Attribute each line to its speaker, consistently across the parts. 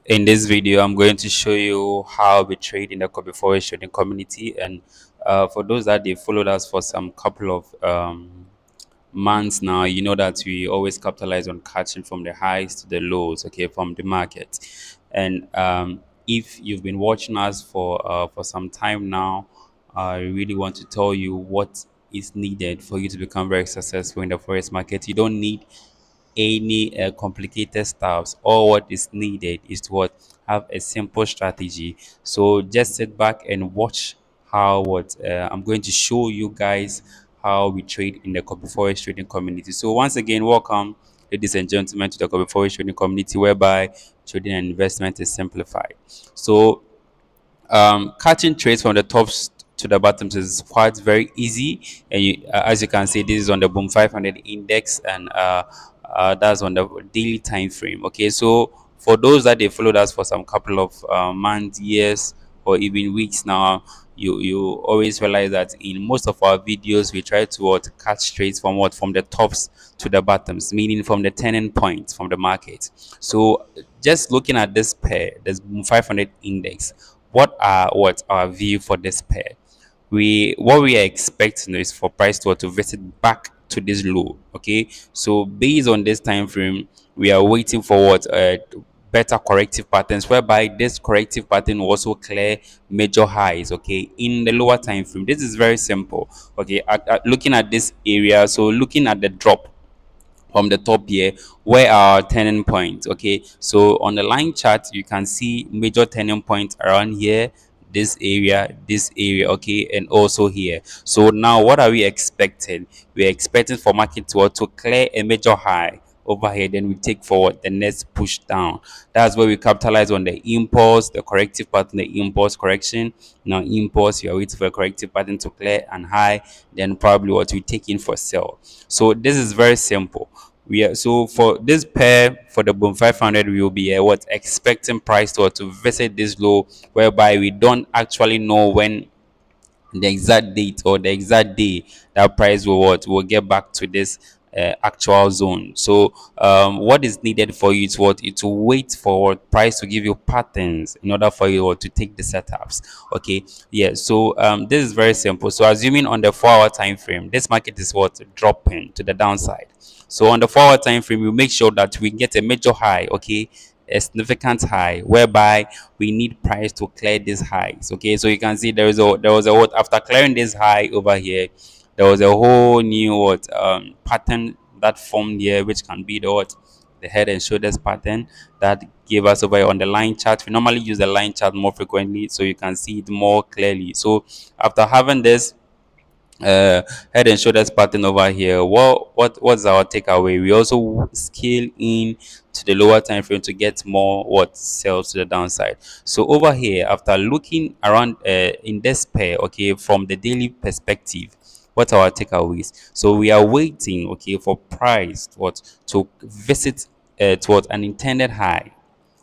Speaker 1: In this video, I'm going to show you how we trade in the copy Forex trading community. And for those that they followed us for some couple of months now, you know that we always capitalize on catching from the highs to the lows, okay, from the market. And if you've been watching us for some time now, I really want to tell you what is needed for you to become very successful in the forex market. You don't need any complicated stuffs. All what is needed is to what have a simple strategy. So just sit back and watch how what I'm going to show you guys how we trade in the copy forex trading community. So once again, welcome, ladies and gentlemen, to the copy forex trading community, whereby trading and investment is simplified. So catching trades from the tops to the bottoms is quite very easy, and as you can see, this is on the boom 500 index, and that's on the daily time frame. Okay, so for those that they followed us for some couple of months, years, or even weeks now, you always realize that in most of our videos we try to catch trades from from the tops to the bottoms, meaning from the turning points from the market. So just looking at this pair, this boom 500 index, what our view for this pair? What we are expecting is for price to visit back to this low. Okay, so based on this time frame, we are waiting for better corrective patterns, whereby this corrective pattern will also clear major highs, okay, in the lower time frame. This is very simple. Okay, looking at this area, so looking at the drop from the top here, where our turning point. Okay, so on the line chart you can see major turning points around here, this area, okay, and also here. So now what are we expecting? We're expecting for market to clear a major high over here, then we take forward the next push down. That's where we capitalize on the impulse, the corrective pattern, the impulse correction. Now impulse, you are waiting for a corrective pattern to clear and high, then probably what we take in for sell. So this is very simple. We are, so for this pair, for the boom 500, we will be expecting price to visit this low, whereby we don't actually know when the exact date or the exact day that price will get back to this actual zone. So what is needed for you is to wait for price to give you patterns in order for you to take the setups. Okay, yeah, so this is very simple. So assuming on the 4 hour time frame, this market is dropping to the downside. So on the 4 hour time frame, we make sure that we get a major high, okay, a significant high, whereby we need price to clear these highs. Okay, so you can see there was a after clearing this high over here, there was a whole new pattern that formed here, which can be the head and shoulders pattern that gave us over here on the line chart. We normally use the line chart more frequently, so you can see it more clearly. So after having this uh head and shoulders pattern over here, what's our takeaway? We also scale in to the lower time frame to get more sells to the downside. So over here, after looking around in this pair, okay, from the daily perspective, what are our takeaways? So we are waiting, okay, for price to visit towards an intended high,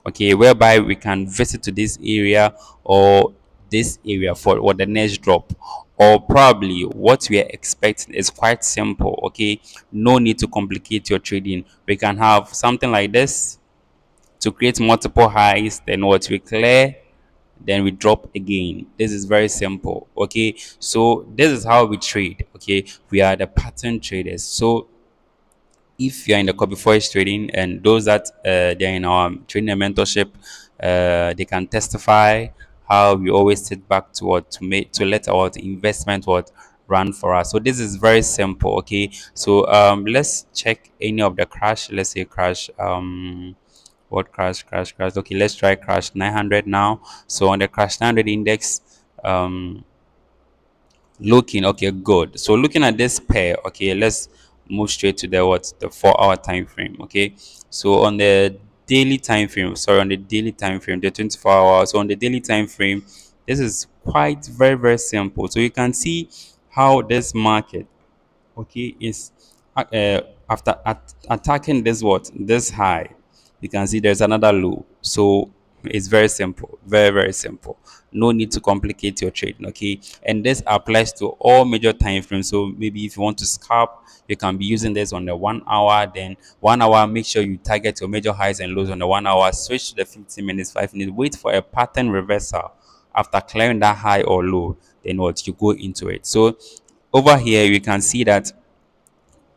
Speaker 1: okay, whereby we can visit to this area or this area for what the next drop. Or probably what we are expecting is quite simple. Okay, no need to complicate your trading. We can have something like this to create multiple highs, then what we clear, then we drop again. This is very simple. Okay, so this is how we trade. Okay, we are the pattern traders. So if you're in the copy forex trading, and those that they're in our training and mentorship, they can testify how we always sit back to let our investment run for us. So this is very simple. Okay, so let's check any of the crash. Let's say crash crash. Okay, let's try crash 900 now. So on the crash 900 index, looking okay, good. So looking at this pair, okay, let's move straight to the 4 hour time frame. Okay, so on the daily time frame, sorry, on the daily time frame, the 24 hours. So on the daily time frame, this is quite very simple. So you can see how this market, okay, is after attacking this high, you can see there's another low. So It's very simple, very, very simple. No need to complicate your trading, okay? And this applies to all major time frames. So maybe if you want to scalp, you can be using this on the 1 hour. Then 1 hour, make sure you target your major highs and lows on the 1 hour. Switch to the 15 minutes, 5 minutes. Wait for a pattern reversal. After clearing that high or low, then what you go into it. So over here, you can see that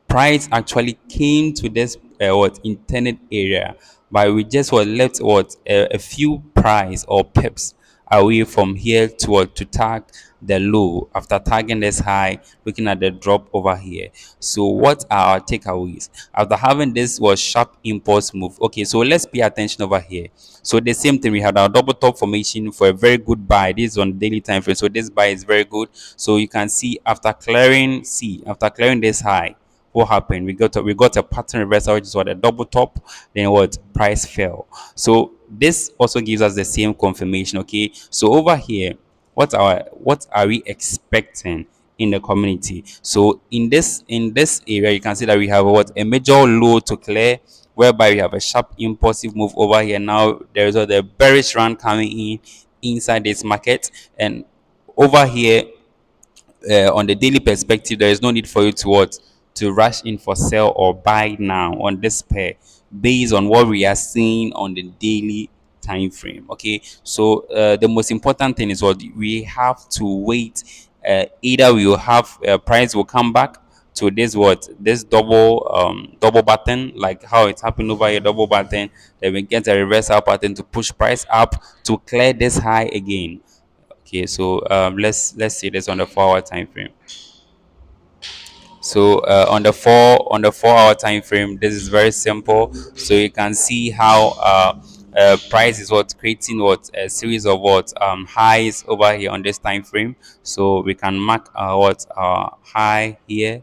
Speaker 1: price actually came to this what intended area, but we just were left what a few price or pips away from here to what to tag the low after tagging this high, looking at the drop over here. So what are our takeaways after having this was sharp impulse move? Okay, so let's pay attention over here. So the same thing, we had our double top formation for a very good buy. This is on daily time frame, so this buy is very good. So you can see after clearing this high, what happened? We got a pattern reversal, which is what a double top, then what price fell. So this also gives us the same confirmation. Okay, so over here, what are we expecting in the community? So in this area, you can see that we have what a major low to clear, whereby we have a sharp impulsive move over here. Now there is the bearish run coming in inside this market, and over here on the daily perspective, there is no need for you to what to rush in for sell or buy now on this pair based on what we are seeing on the daily time frame. Okay, so the most important thing is what we have to wait. Either we will have price will come back to this double button, like how it happened over here, double button, then we get a reversal pattern to push price up to clear this high again. Okay, so let's see this on the 4 hour time frame. So on the 4 hour time frame, this is very simple. So you can see how price is what creating what a series of what highs over here on this time frame. So we can mark what high here,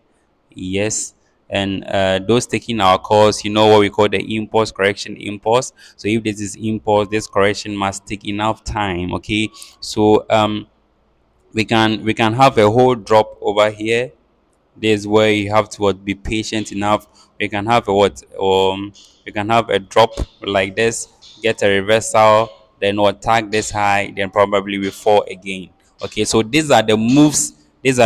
Speaker 1: yes. And those taking our course, you know what we call the impulse correction impulse. So if this is impulse, this correction must take enough time. Okay, so we can have a whole drop over here. This is where you have to what, be patient enough. We can have a what we can have a drop like this, get a reversal, then what tag this high, then probably we fall again. Okay, so these are the moves, these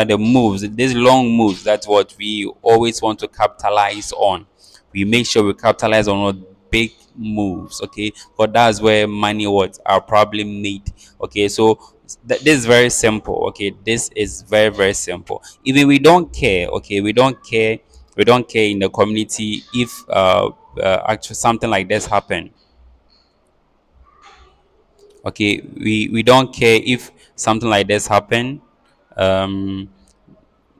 Speaker 1: long moves. That's what we always want to capitalize on. We make sure we capitalize on what big moves. Okay, but that's where money what are probably made. Okay, so this is very simple. Okay, this is very, very simple. Even we don't care. Okay, we don't care in the community if actually something like this happen. Okay, we don't care if something like this happen. um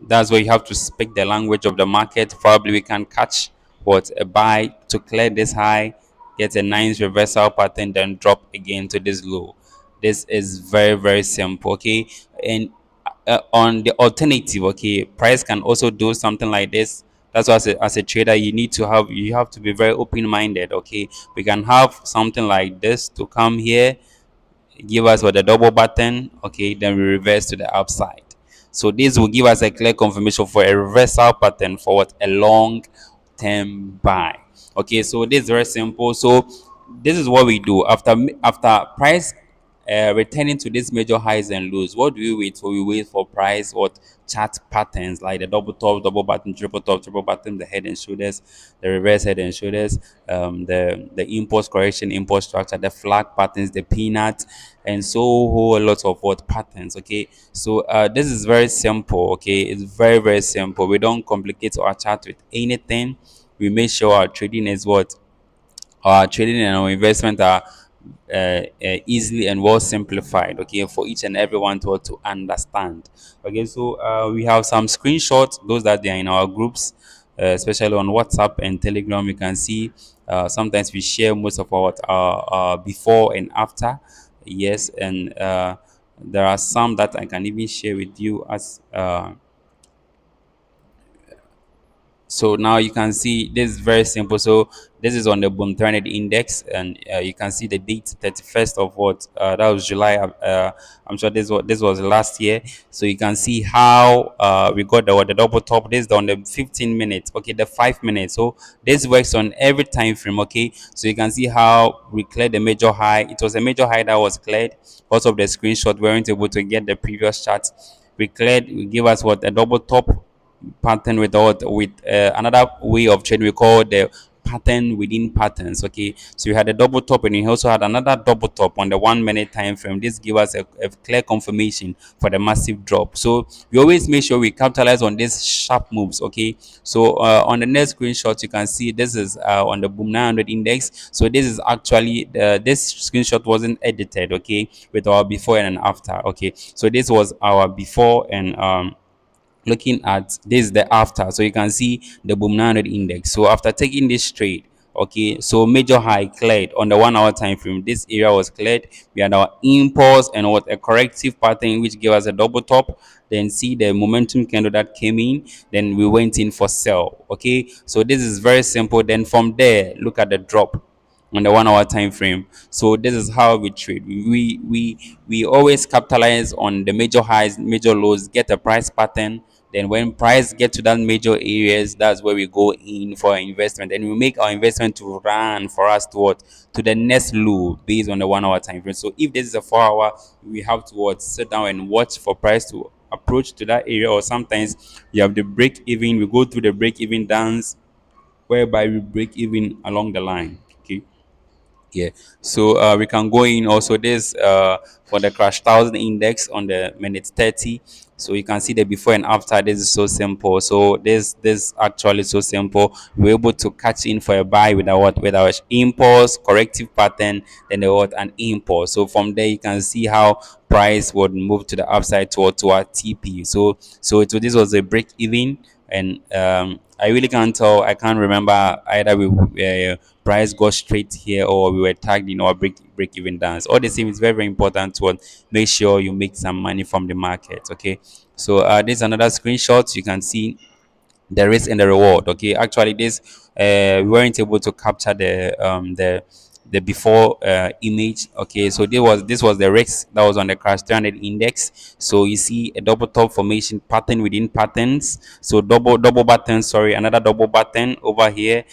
Speaker 1: that's where you have to speak the language of the market. Probably we can catch what a buy to clear this high, get a nice reversal pattern, then drop again to this low. This is very, very simple. Okay, and on the alternative, okay, price can also do something like this. That's why as a trader, you have to be very open-minded. Okay, we can have something like this to come here, give us with a double button, okay, then we reverse to the upside. So this will give us a clear confirmation for a reversal pattern for what a long term buy. Okay, so this is very simple. So this is what we do after price returning to these major highs and lows. What do we wait for? We wait for price what chart patterns like the double top, double button, triple top, triple button, the head and shoulders, the reverse head and shoulders, the impulse correction, impulse structure, the flag patterns, the peanut, and so whole lot of what patterns. Okay, so this is very simple. Okay, it's very, very simple. We don't complicate our chart with anything. We make sure our trading and our investment are easily and well simplified, okay, for each and everyone to understand. Okay, so we have some screenshots, those that they are in our groups, especially on WhatsApp and Telegram. You can see sometimes we share most of our before and after. Yes, and there are some that I can even share with you as So now you can see this is very simple. So this is on the boom 300 index, and you can see the date 31st of what that was July. I'm sure this was last year. So you can see how we got the double top. This is on the 15 minutes. Okay, the 5 minutes. So this works on every time frame. Okay, so you can see how we cleared the major high. It was a major high that was cleared because of the screenshot. We weren't able to get the previous chart. We give us what a double top pattern with another way of trading we call the pattern within patterns. Okay, so you had a double top and you also had another double top on the 1 minute time frame. This give us a clear confirmation for the massive drop. So we always make sure we capitalize on these sharp moves. Okay, so on the next screenshot you can see this is on the boom 900 index. So this is actually this screenshot wasn't edited, okay, with our before and after. Okay, so this was our before, and looking at this is the after. So you can see the boom 900 index. So after taking this trade, okay, so major high cleared on the 1 hour time frame. This area was cleared. We had our impulse and what a corrective pattern which gave us a double top. Then see the momentum candle that came in, then we went in for sell. Okay, so this is very simple. Then from there, look at the drop on the 1 hour time frame. So this is how we trade. We always capitalize on the major highs, major lows, get a price pattern. Then when price get to that major areas, that's where we go in for our investment, and we make our investment to run for us to what, to the next low based on the 1 hour time frame. So if this is a 4 hour, we have to what, sit down and watch for price to approach to that area. Or sometimes you have the break even, we go through the break even dance, whereby we break even along the line. Okay, yeah, so we can go in also this for the crash 1000 index on the minute 30. So you can see the before and after. This is so simple. So this actually so simple. We're able to catch in for a buy with our what, with our impulse corrective pattern, then the what, an impulse. So from there you can see how price would move to the upside to our TP. This was a break even, and I really can't tell. I can't remember either we price got straight here or we were tagged in our break even dance. All the same, it's very very important to make sure you make some money from the market. Okay, so this is another screenshot. You can see the risk and the reward. Okay, actually this we weren't able to capture the before image. Okay, so this was the risk that was on the crash 300 index. So you see a double top formation pattern within patterns. So double button, sorry, another double button over here.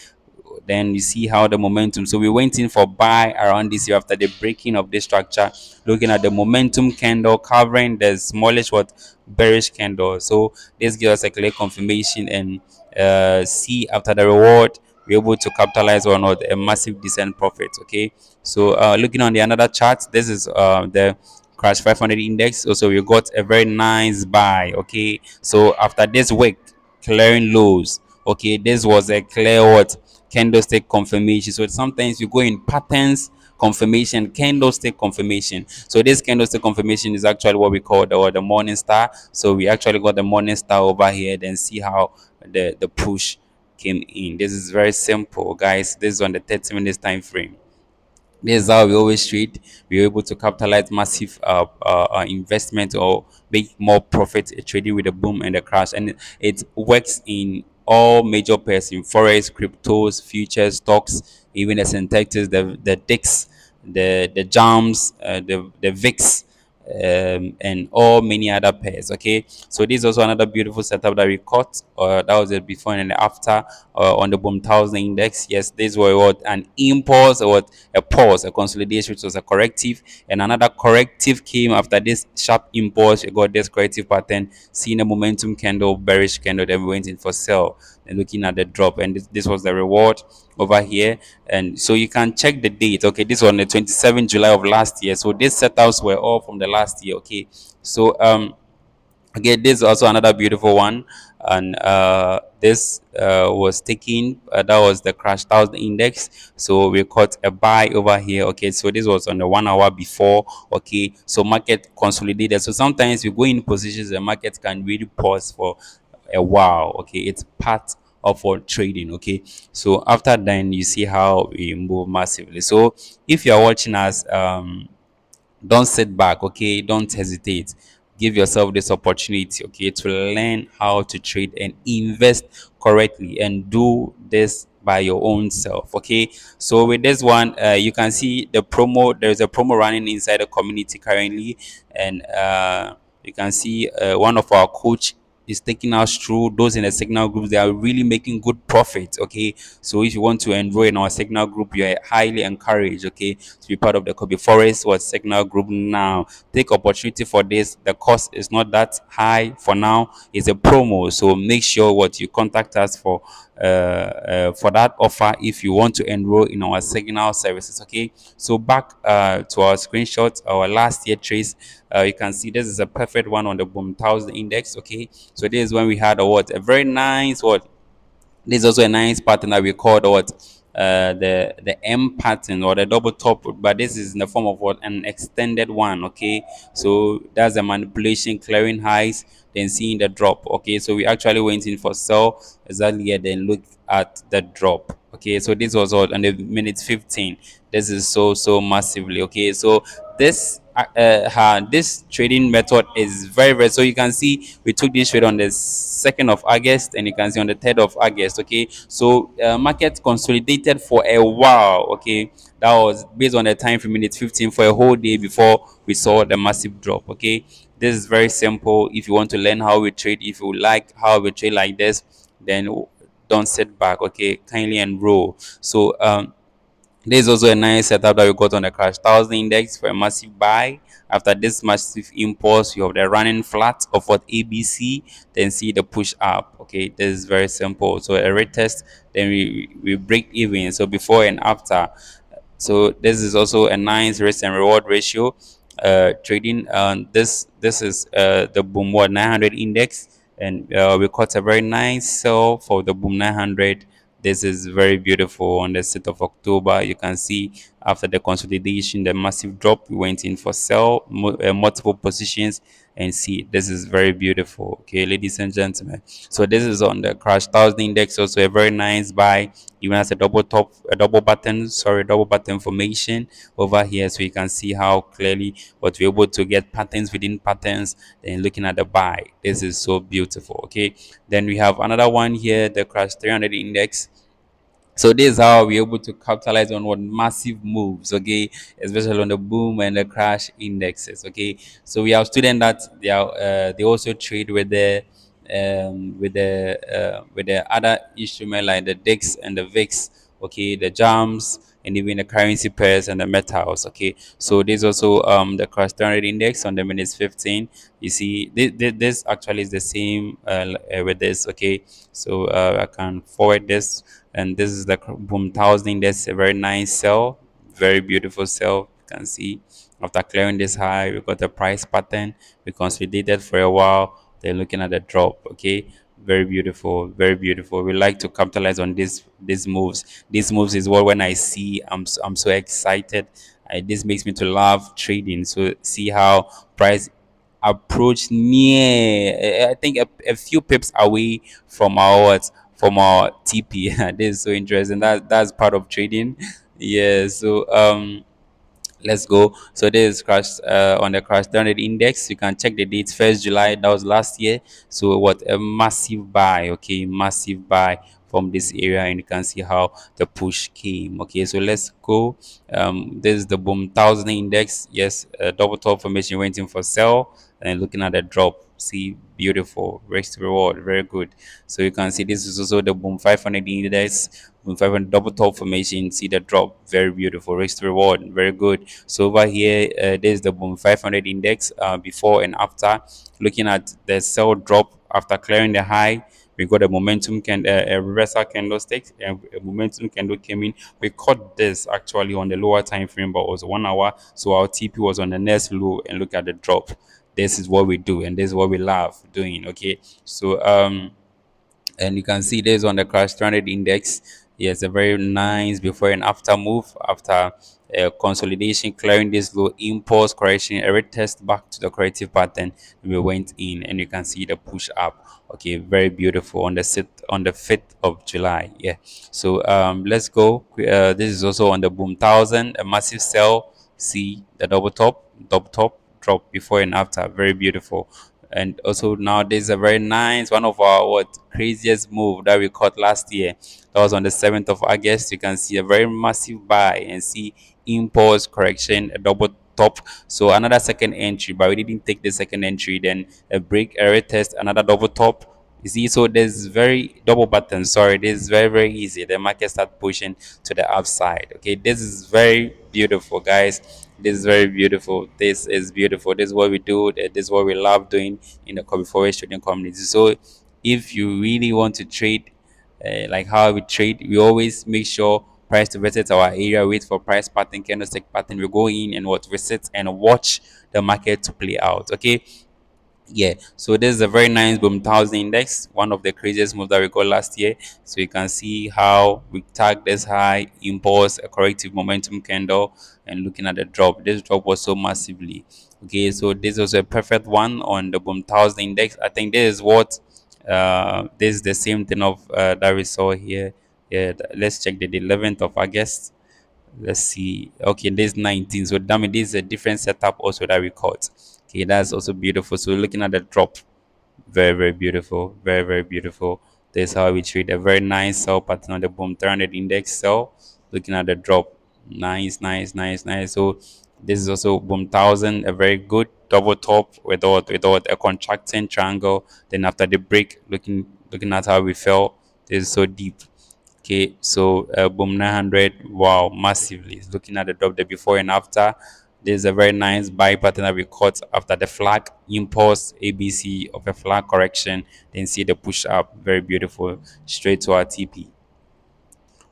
Speaker 1: Then you see how the momentum. So we went in for buy around this year after the breaking of this structure, looking at the momentum candle covering the smallish what, bearish candle. So this gives us a clear confirmation, and see after the reward we're able to capitalize on what, a massive decent profit. Okay, so looking on the another chart, this is the crash 500 index. Also we got a very nice buy. Okay, so after this week clearing lows, okay, this was a clear what, candlestick confirmation. So sometimes you go in patterns confirmation, candlestick confirmation. So this candlestick confirmation is actually what we call the morning star. So we actually got the morning star over here. Then see how the push came in. This is very simple, guys. This is on the 30 minutes time frame. This is how we always trade. We're able to capitalize massive investment or make more profit trading with the boom and the crash. And it works in all major pairs in forex, cryptos, futures, stocks, even the synthetics, the DIX, the JAMS, the VIX, and all many other pairs. Okay, so this is also another beautiful setup that we caught. That was it before and after on the boom 1000 index. Yes, this was what, an impulse or what, a pause, a consolidation, which was a corrective, and another corrective came after this sharp impulse. You got this corrective pattern, seeing a momentum candle, bearish candle, then we went in for sell. And looking at the drop, and this was the reward over here. And so you can check the date. Okay, this was on the 27th July of last year. So these setups were all from the last year. Okay, so okay, this is also another beautiful one, and this was taken. That was the crash 1000 index. So we caught a buy over here. Okay, so this was on the 1 hour before. Okay, so market consolidated. So sometimes you go in positions, the market can really pause for a while. Okay, it's part of our trading. Okay, so after then you see how we move massively. So if you are watching us, don't sit back. Okay, don't hesitate. give yourself this opportunity, okay, to learn how to trade and invest correctly, and do this by your own self. Okay, so with this one, you can see the promo. There's a promo running inside the community currently, and you can see one of our coach is taking us through those in the signal groups. They are really making good profit. Okay, so if you want to enroll in our signal group, you are highly encouraged, okay, to be part of the Kobe Forest or signal group now. Take opportunity for this. The cost is not that high for now. It's a promo, so make sure what you contact us for that offer if you want to enroll in our signal services. Okay, so back to our screenshot, our last year trace. You can see this is a perfect one on the boom 1000 index. Okay, so this is when we had a very nice this is also a nice pattern that we called the M pattern, or the double top, but this is in the form of an extended one. Okay, so that's the manipulation, clearing highs, then seeing the drop. Okay, so we actually went in for sell exactly here, then look at the drop. Okay, so this was all on the minute 15. This is so massively. Okay, so this trading method is very, so you can see we took this trade on the 2nd of August, and you can see on the 3rd of August. Okay, so market consolidated for a while. Okay, that was based on the time frame minute 15 for a whole day before we saw the massive drop. Okay, this is very simple. If you want to learn how we trade, if you like how we trade like this, then don't sit back. Okay, kindly enroll. So this is also a nice setup that we got on the crash 1000 index for a massive buy. After this massive impulse, you have the running flat of what ABC, then see the push up. Okay, this is very simple. So a retest, then we break even. So before and after. So this is also a nice risk and reward ratio. Trading. This is the boom 900 index, and we caught a very nice sell for the boom 900. This is very beautiful on the 6th of October. You can see after the consolidation, the massive drop, we went in for sell, multiple positions, and see this is very beautiful. Okay, ladies and gentlemen. So this is on the crash 1000 index, also a very nice buy. Even has a double button formation over here, so you can see how clearly what we're able to get patterns within patterns. Then looking at the buy, this is so beautiful. Okay, then we have another one here, the crash 300 index. So this is how we're able to capitalize on what massive moves, okay, especially on the boom and the crash indexes. Okay, so we have students that they also trade with the other instrument like the DIX and the VIX, okay, the jams, and even the currency pairs and the metals. Okay, so this also the cross 300 index on the minutes 15. You see this actually is the same with this. Okay, so I can forward this, and this is the boom 1000 index, a very nice sell, very beautiful sell. You can see after clearing this high, we got a price pattern. We consolidated for a while, then looking at the drop. Okay, very beautiful, very beautiful. We like to capitalize on these moves. These moves is what, when I see, I'm so excited. This makes me to love trading. So see how price approach near, I think a few pips away from our from our TP. This is so interesting. That's part of trading. Yeah. So let's go. So this is crash on the crash 300 index. You can check the dates. 1st July, that was last year. So what a massive buy. Okay, massive buy from this area, and you can see how the push came. Okay, so let's go. This is the boom 1000 index. Yes, double top formation went in for sell, and looking at the drop. See, beautiful risk to reward, very good. So you can see this is also the boom 500 index, boom 500 double top formation. See the drop, very beautiful risk to reward, very good. So over here, there's the boom 500 index before and after. Looking at the sell drop after clearing the high, we got a momentum a reversal candlestick, and a momentum candle came in. We caught this actually on the lower time frame, but it was 1 hour. So our TP was on the next low, and look at the drop. This is what we do, and this is what we love doing. Okay, so and you can see this on the crash 300 index. Yes, a very nice before and after move. After consolidation, clearing this low, impulse correction, a retest back to the corrective pattern, we went in, and you can see the push up. Okay, very beautiful on on the 5th of July. Yeah, so let's go. This is also on the boom 1000, a massive sell. See the double top, drop before and after. Very beautiful. And also now there's a very nice one of our what craziest move that we caught last year. That was on the 7th of August. You can see a very massive buy and see impulse correction, a double top. So another second entry, but we didn't take the second entry. Then a break, a retest, another double top. You see, so there's very double button. Sorry, this is very easy. The market start pushing to the upside. Okay, this is very beautiful, guys. This is very beautiful. This is beautiful. This is what we do. This is what we love doing in the Forex trading community. So, if you really want to trade, like how we trade, we always make sure price to visit our area, wait for price pattern, candlestick pattern. We go in and what visit and watch the market to play out. Okay, yeah, so this is a very nice boom thousand index, one of the craziest moves that we got last year. So you can see how we tagged this high, impulse, a corrective momentum candle, and looking at the drop. This drop was so massively. Okay, so this was a perfect one on the boom thousand index. I think this is what this is the same thing of that we saw here. Yeah, let's check the 11th of August. Let's see. Okay, this 19. So that means this is a different setup also that we caught. Okay, that's also beautiful. So looking at the drop, very beautiful, very beautiful. This is how we treat a very nice sell pattern on the boom 300 index sell. Looking at the drop, nice. So this is also boom thousand, a very good double top without a contracting triangle. Then after the break, looking at how we fell, this is so deep. Okay, so boom 900, wow, massively. Looking at the drop, the before and after, there's a very nice buy pattern that we caught after the flag impulse ABC of a flag correction. Then see the push up, very beautiful, straight to our TP.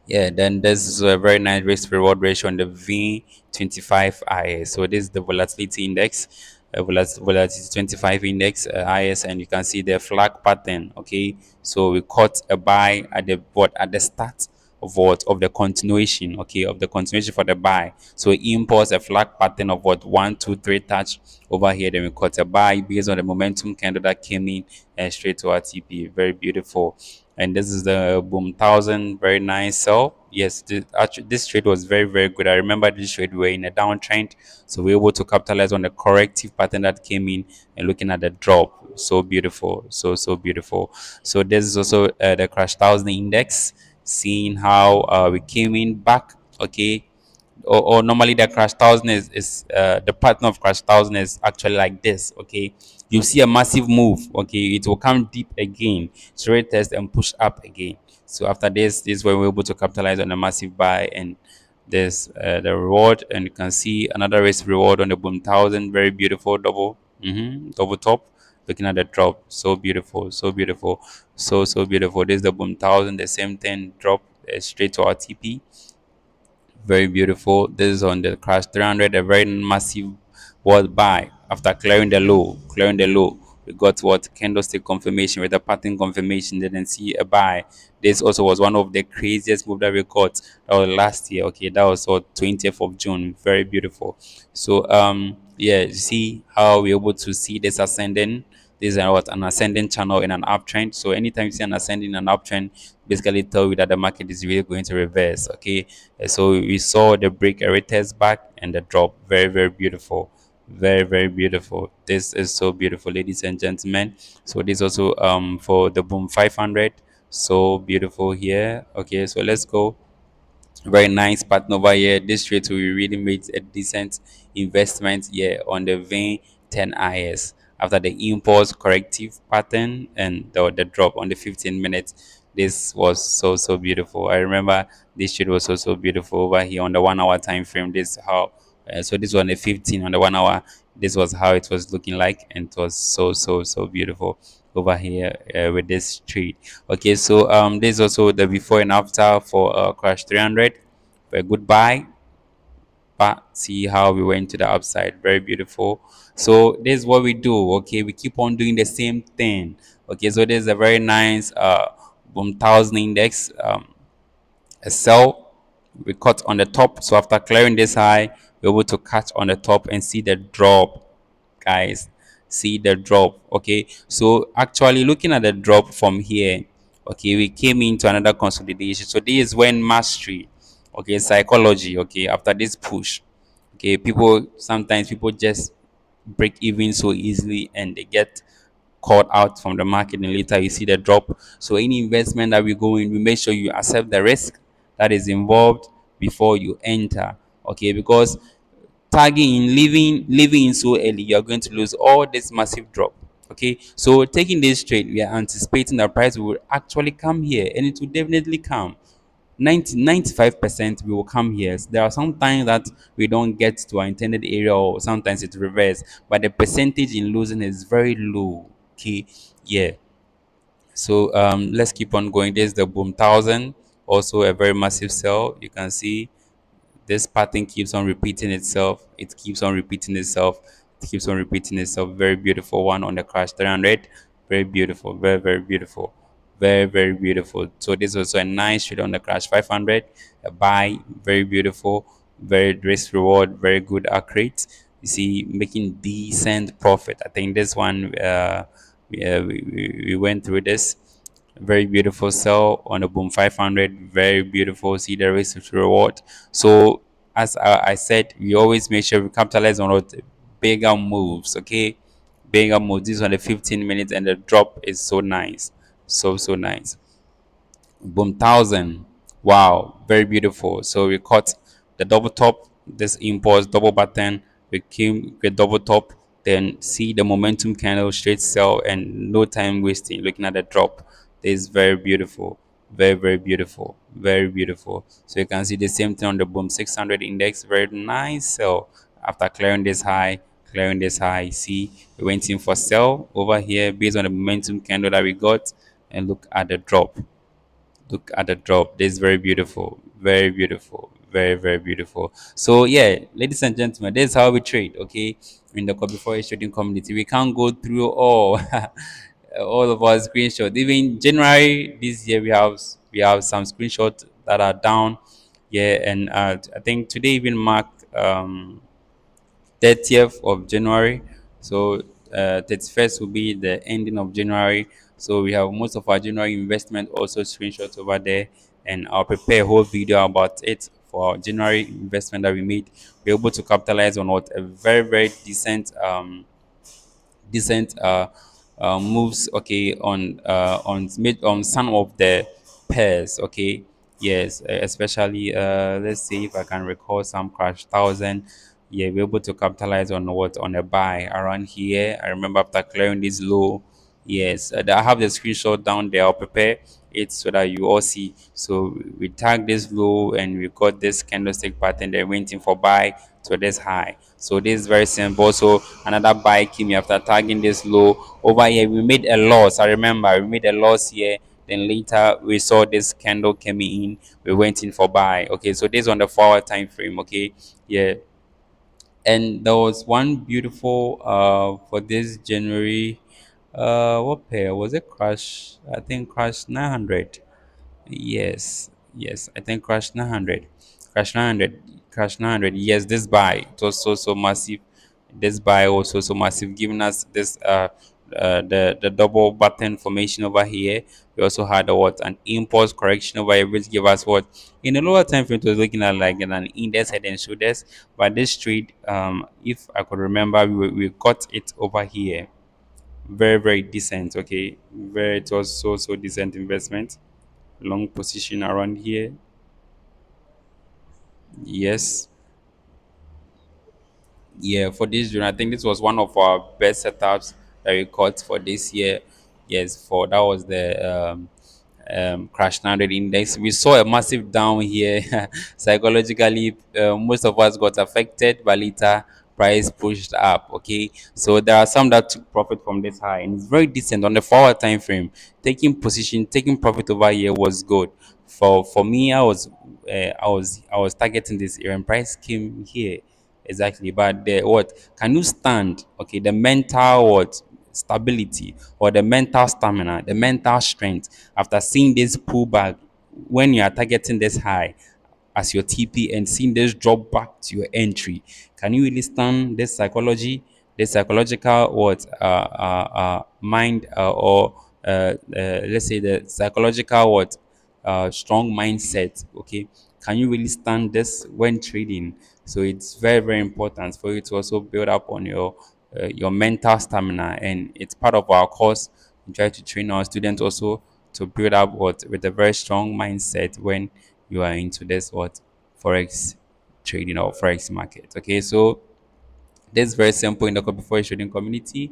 Speaker 1: Yeah, then there's a very nice risk reward ratio on the V25 IS. So this is the volatility index, volatility 25 index IS, and you can see the flag pattern. Okay, so we caught a buy at the what at the start of what of the continuation. Okay, of the continuation for the buy. So impulse a flag pattern of what 1 2 3 touch over here. Then we caught a buy based on the momentum candle that came in straight to our TP. Very beautiful. And this is the boom thousand, very nice sell. Yes, actually this trade was very good. I remember this trade we were in a downtrend, so we were able to capitalize on the corrective pattern that came in and looking at the drop. So beautiful, so beautiful. So this is also the crash thousand index, seeing how we came in back. Okay, or normally the crash thousand is the pattern of crash thousand is actually like this. Okay, you see a massive move. Okay, it will come deep again, straight test and push up again. So after this is when we're able to capitalize on a massive buy, and there's the reward, and you can see another risk reward on the boom thousand. Very beautiful double, double top. Looking at the drop, so beautiful, so beautiful. This is the boom thousand, the same thing, drop straight to our TP. Very beautiful. This is on the crash 300, a very massive world buy after clearing the low. We got what candlestick confirmation with a pattern confirmation. Didn't see a buy. This also was one of the craziest move that we got. That was last year. Okay, that was on 20th of June. Very beautiful. So yeah, you see how we're able to see this ascending. This is what an ascending channel in an uptrend. So anytime you see an ascending and uptrend, basically tell you that the market is really going to reverse. Okay, so we saw the break a retest back and the drop. Very beautiful, very beautiful. This is so beautiful, ladies and gentlemen. So this also for the boom 500. So beautiful here. Okay, so let's go. Very nice pattern over here. This trade we really made a decent investment here on the vein 10 is after the impulse corrective pattern and the drop on the 15 minutes. This was so beautiful. I remember this trade was so beautiful over here on the 1 hour time frame. This how so this was on the 15 on the 1 hour. This was how it was looking like, and it was so beautiful over here with this trade. Okay, so this is also the before and after for crash 300. A good buy, but see how we went to the upside. Very beautiful. So this is what we do. Okay, we keep on doing the same thing. Okay, so there's a very nice boom thousand index, a sell. We cut on the top. So after clearing this high, we're able to catch on the top and see the drop, guys. See the drop. Okay, so actually looking at the drop from here, okay, we came into another consolidation. So this is when mastery, okay, psychology, okay, after this push, okay, people sometimes people just break even so easily and they get caught out from the market and later you see the drop. So any investment that we go in, we make sure you accept the risk that is involved before you enter. Okay, because tagging in, leaving in so early, you're going to lose all this massive drop. Okay, so taking this trade, we are anticipating the price will actually come here and it will definitely come. 95% we will come here. There are some times that we don't get to our intended area or sometimes it's reverse, but the percentage in losing is very low. Okay, yeah. So let's keep on going. There's the boom 1000, also a very massive sell. You can see this pattern keeps on repeating itself. It keeps on repeating itself. It keeps on repeating itself. Very beautiful one on the crash 300. Very beautiful. Very, very beautiful. Very, very beautiful. So this is also a nice trade on the crash 500. A buy. Very beautiful. Very risk reward. Very good, accurate. You see, making decent profit. I think this one, we went through this. Very beautiful sell on the boom 500. Very beautiful. See the risk to reward. So as I said, we always make sure we capitalize on what bigger moves. Okay, bigger moves. This on the 15 minutes and the drop is so nice. So nice. Boom 1000. Wow, very beautiful. So we caught the double top, this impulse double button. We came with double top, then see the momentum candle, straight sell, and no time wasting looking at the drop. This is very beautiful. Very, very beautiful. Very beautiful. So you can see the same thing on the boom 600 index. Very nice sell after clearing this high. Clearing this high. See, we went in for sell over here based on the momentum candle that we got, and look at the drop. Look at the drop. This is very beautiful. Very beautiful. Very, very beautiful. So yeah, ladies and gentlemen, this is how we trade. Okay, in the copy forex trading community, we can't go through all all of our screenshots. Even January this year, we have some screenshots that are down. Yeah, and I think today even marked 30th of January. So 31st will be the ending of January. So we have most of our January investment also screenshots over there, and I'll prepare a whole video about it for our January investment that we made. We're able to capitalize on what a very, very decent moves, okay, on some of the pairs, okay. Yes, especially let's see if I can recall some crash 1000. Yeah, we're able to capitalize on what on a buy around here. I remember after clearing this low. Yes, I have the screenshot down there. I'll prepare it so that you all see. So we tag this low and we got this candlestick pattern. They're waiting for buy to this high. So this is very simple. So another buy came after tagging this low over here. We made a loss. I remember we made a loss here. Then later we saw this candle coming in. We went in for buy. Okay, so this on the 4 hour time frame. Okay, yeah, and there was one beautiful for this January. What pair was it? Crash, I think Crash 900. Yes, yes, I think Crash 900. Crash 900. Crash 900. Yes, this buy, it was so massive. This buy also so massive, giving us this the double button formation over here. We also had a, what, an impulse correction over here, which give us what in the lower time frame it was looking at like an index head and shoulders. But this trade, if I could remember, we got it over here. Very, very decent. Okay, very, it was so decent investment. Long position around here. Yes, yeah, for this June, I think this was one of our best setups that we caught for this year. Yes, for that was the crash 900 index. We saw a massive down here. Psychologically, most of us got affected, but later price pushed up. Okay, so there are some that took profit from this high, and it's very decent on the 4 hour time frame. Taking position, taking profit over here was good. For me, I was targeting this area, and price came here. Exactly. But the what can you stand? Okay, the mental what stability or the mental stamina, the mental strength after seeing this pullback when you are targeting this high as your TP and seeing this drop back to your entry. Can you really stand this psychology, this psychological what mind or let's say the psychological what strong mindset? Okay, can you really stand this when trading? So it's very, very important for you to also build up on your your mental stamina, and it's part of our course. We try to train our students also to build up what with a very strong mindset when you are into this what forex trading or forex market. Okay, so this is very simple in the before trading community.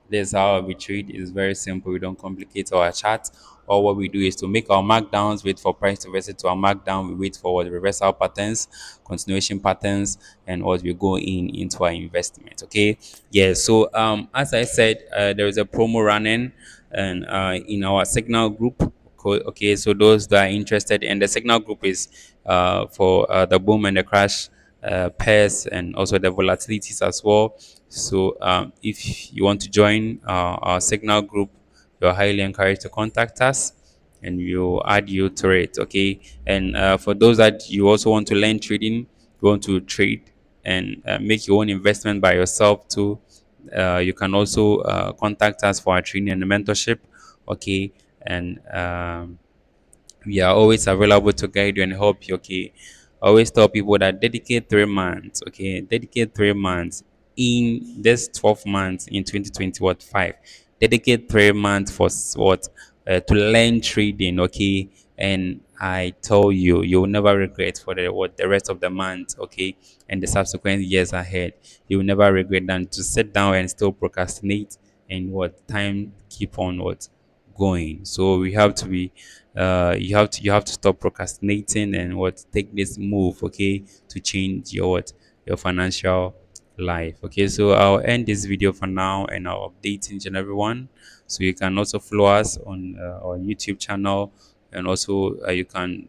Speaker 1: This is how we trade. It's very simple. We don't complicate our chart. All what we do is to make our markdowns, wait for price to reverse it to our markdown. We wait for what reversal patterns, continuation patterns, and what we go in into our investment. Okay. Yeah. So as I said, there is a promo running, and in our signal group. Okay, so those that are interested, and the signal group is for the boom and the crash pairs and also the volatilities as well. So if you want to join our signal group, you're highly encouraged to contact us and we'll add you to it. Okay. And for those that you also want to learn trading, you want to trade and make your own investment by yourself too, you can also contact us for our training and mentorship. Okay. And we are always available to guide you and help you. Okay, I always tell people that dedicate 3 months. Okay, dedicate 3 months in this 12 months in 2020. What five? Dedicate 3 months for what to learn trading. Okay, and I tell you, you will never regret for the rest of the month. Okay, and the subsequent years ahead, you will never regret than to sit down and still procrastinate and what time keep on what going. So we have to be you have to stop procrastinating and what take this move, okay, to change your what your financial life. Okay, so I'll end this video for now and I'll update each and everyone. So you can also follow us on our YouTube channel, and also you can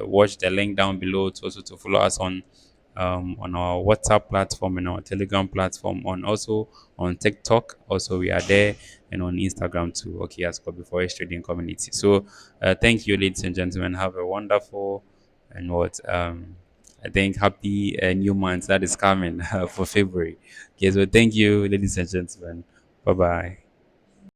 Speaker 1: watch the link down below to also to follow us on our WhatsApp platform and our Telegram platform, on also on TikTok. Also, we are there, and on Instagram too. Okay, as called before trading community. So, thank you, ladies and gentlemen. Have a wonderful and what I think happy new month that is coming for February. Okay, so thank you, ladies and gentlemen. Bye bye.